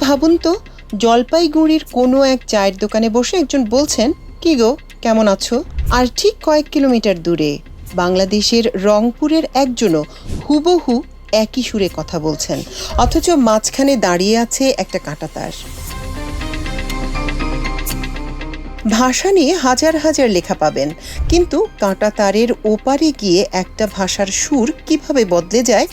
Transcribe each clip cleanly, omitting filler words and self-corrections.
ভাবুন তো, জলপাইগুড়ির কোনো এক চায়ের দোকানে বসে একজন বলছেন, কি গো কেমন আছো, আর ঠিক কয়েক কিলোমিটার দূরে বাংলাদেশের রংপুরের একজনও হুবহু একই সুরে কথা বলছেন, অথচ মাঝখানে দাঁড়িয়ে আছে একটা কাঁটাতার। ভাষা নিয়ে হাজার হাজার লেখা পাবেন, কিন্তু কাঁটাতারের ওপারে গিয়ে একটা ভাষার সুর কিভাবে বদলে যায়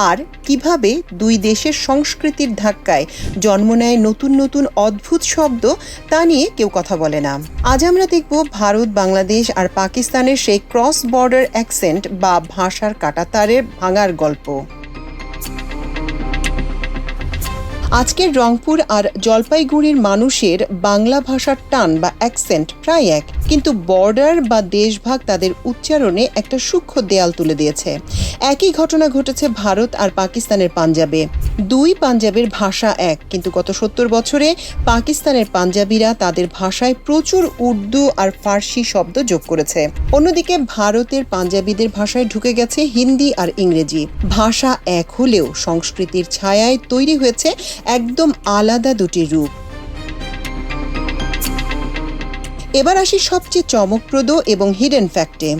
আর কিভাবে দুই দেশের সংস্কৃতির ধাক্কায় জন্ম নেয় নতুন নতুন অদ্ভুত শব্দ, তা নিয়ে কেউ কথা বলে না। আজ আমরা দেখব ভারত, বাংলাদেশ আর পাকিস্তানের সেই ক্রস বর্ডার অ্যাকসেন্ট বা ভাষার কাঁটাতারের ভাঙার গল্প। আজকের রংপুর আর জলপাইগুড়ির মানুষের বাংলা ভাষার টান বা অ্যাকসেন্ট প্রায় এক, কিন্তু বর্ডার বা দেশভাগ তাদের উচ্চারণে একটা সূক্ষ্ম দেয়াল তুলে দিয়েছে। একই ঘটনা ঘটেছে ভারত আর পাকিস্তানের পাঞ্জাবে। দুই পাঞ্জাবের ভাষা এক, কিন্তু গত ৭০ বছরে পাকিস্তানের পাঞ্জাবিরা তাদের ভাষায় প্রচুর উর্দু আর ফার্সি শব্দ যোগ করেছে। অন্যদিকে ভারতের পাঞ্জাবিদের ভাষায় ঢুকে গেছে হিন্দি আর ইংরেজি। ভাষা এক হলেও সংস্কৃতির ছায়ায় তৈরি হয়েছে একদম আলাদা দুটি রূপ। এবার আসি সবচেয়ে চমকপ্রদ এবং হিডেন ফ্যাক্টে।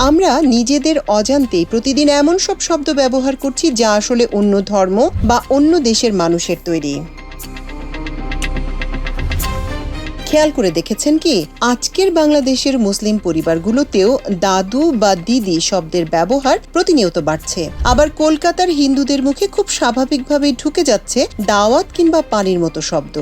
আমরা নিজেদের অজান্তেই প্রতিদিন এমন সব শব্দ ব্যবহার করছি যা আসলে অন্য ধর্ম বা অন্য দেশের মানুষের তৈরি। খেয়াল করে দেখেছেন কি, আজকের বাংলাদেশের মুসলিম পরিবারগুলোতেও দাদু বা দিদি শব্দের ব্যবহার প্রতিনিয়ত বাড়ছে। আবার কলকাতার হিন্দুদের মুখে খুব স্বাভাবিকভাবেই ঢুকে যাচ্ছে দাওয়াত কিংবা পানির মতো শব্দ।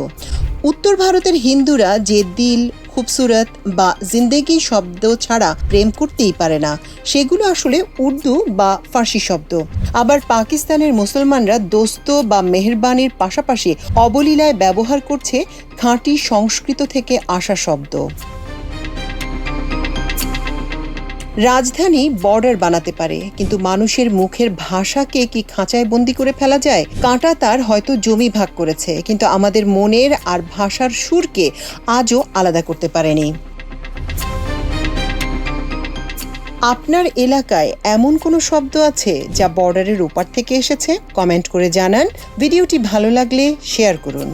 উত্তর ভারতের হিন্দুরা যে দিল, খুবসুরত বা জিন্দেগি শব্দ ছাড়া প্রেম করতেই পারে না, সেগুলো আসলে উর্দু বা ফার্সি শব্দ। আবার পাকিস্তানের মুসলমানরা দোস্ত বা মেহরবানির পাশাপাশি অবলীলায় ব্যবহার করছে খাঁটি সংস্কৃত থেকে আসা শব্দ। রাজধানী বর্ডার বানাতে পারে, কিন্তু মানুষের মুখের ভাষাকে কি খাঁচায় বন্দি করে ফেলা যায়? কাঁটাতার হয়তো জমি ভাগ করেছে, কিন্তু আমাদের মনের আর ভাষার সুরকে আজও আলাদা করতে পারেনি। আপনার এলাকায় এমন কোনো শব্দ আছে যা বর্ডারের ওপার থেকে এসেছে? কমেন্ট করে জানান। ভিডিওটি ভালো লাগলে শেয়ার করুন।